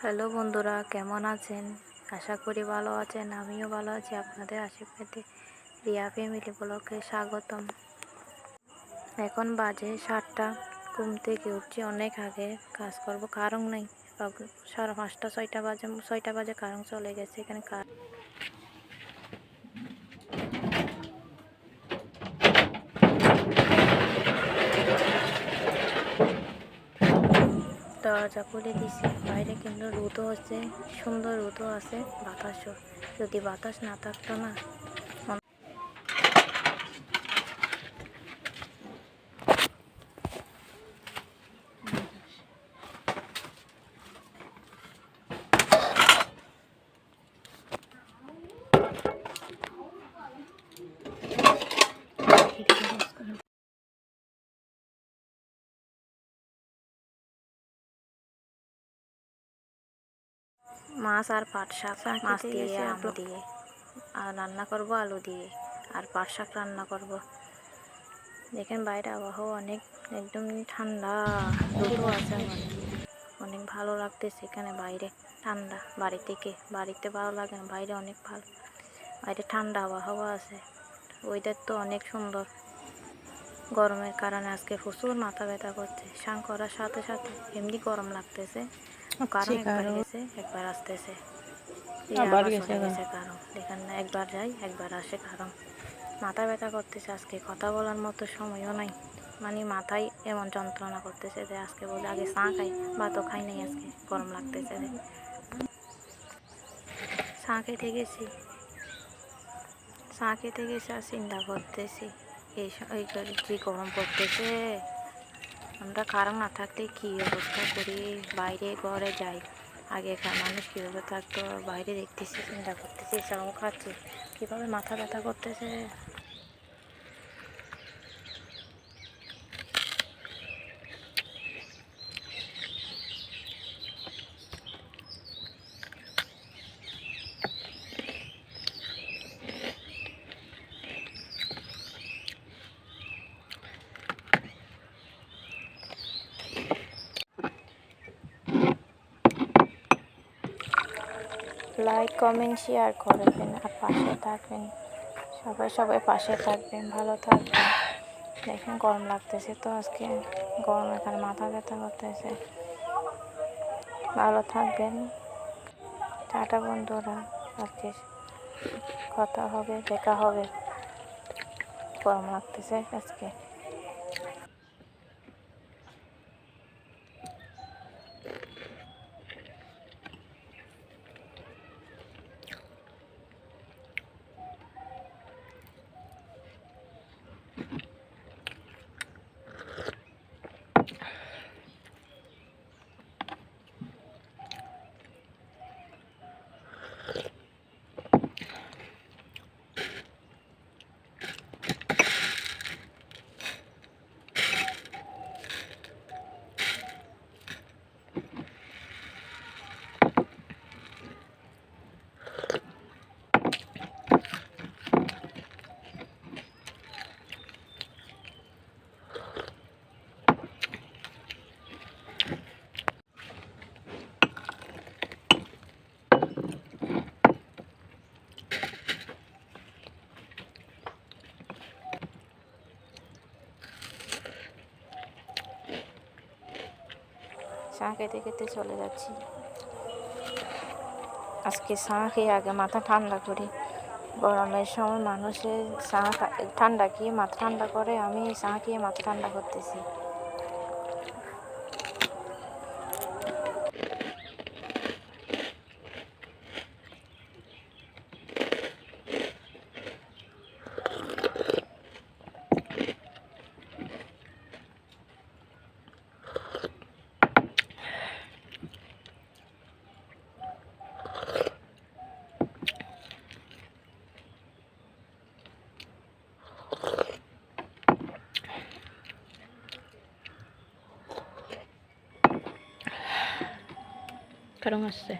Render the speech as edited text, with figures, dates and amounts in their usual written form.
Hello বন্ধুরা, কেমন আছেন? আশা করি ভালো আছেন। আমিও ভালো আছি। আপনাদের আশীর্বাদে রিয়া ফ্যামিলি ব্লগে স্বাগতম। এখন বাজে 7টা। ঘুম থেকে উঠছি অনেক আগে, কাজ করব, কারণ নেই। 5:30 6টা বাজে কারণ চলে গেছে এখানে দরজা খুলে দিছি। বাইরে কিন্তু রোদও আছে, সুন্দর রোদও আছে, বাতাসও। যদি বাতাস না থাকতো না, মাছ আর পাট শাক, মাছ দিয়ে আলু দিয়ে, আর রান্না করব আলু দিয়ে, আর পাট শাক রান্না করব। দেখেন বাইরে আবহাওয়া অনেক একদম ঠান্ডা, রোদও আছে, অনেক ভালো লাগতেছে এখানে বাইরে ঠান্ডা। বাড়িতে ভালো লাগে না, বাইরে অনেক ভালো, বাইরে ঠান্ডা আবহাওয়া আছে। ওয়েদার তো অনেক সুন্দর। গরমের কারণে আজকে প্রচুর মাথা ব্যথা করছে। স্নান করার সাথে সাথে এমনি গরম লাগতেছে, কারণ একবার গেছে একবার আসতেছে, আবার চলে গেছে। কারণ দেখেন না, একবার যাই একবার আসে। কারণ মাথা ব্যথা করতেছে, আজকে কথা বলার মতো সময়ও নাই। মানে মাথায় এমন যন্ত্রণা করতেছে যে আজকে বলে আগে চা খাই, ভাতও খাই নাই, আজকে গরম লাগতেছে। চা খেতে গেছি আর চিন্তা করতেছি এই যে গরম পড়তেছে, আমরা কারণ না থাকলে কী অবস্থা করি, বাইরে ঘরে যাই। আগেকার মানুষ কীভাবে থাকতো, বাইরে দেখতেছি, চিন্তা করতেছি, চাও খাচ্ছি, কীভাবে মাথা ব্যথা করতেছে। লাইক, কমেন্ট, শেয়ার করবেন আর পাশে থাকবেন। সবাই পাশে থাকবেন, ভালো থাকবেন। দেখেন গরম লাগতেছে তো আজকে, গরম এখানে মাথা ব্যথা করতেছে। ভালো থাকবেন। টাটা বন্ধুরা, আজকে কথা হবে, দেখা হবে। গরম লাগতেছে আজকে। চা খেতে খেতে চলে যাচ্ছি। আজকে চা খেয়ে আগে মাথা ঠান্ডা করি। গরমের সময় মানুষের চা ঠান্ডা খেয়ে মাথা ঠান্ডা করে, আমি চা খেয়ে মাথা ঠান্ডা করতেছি। কারণ আসছে।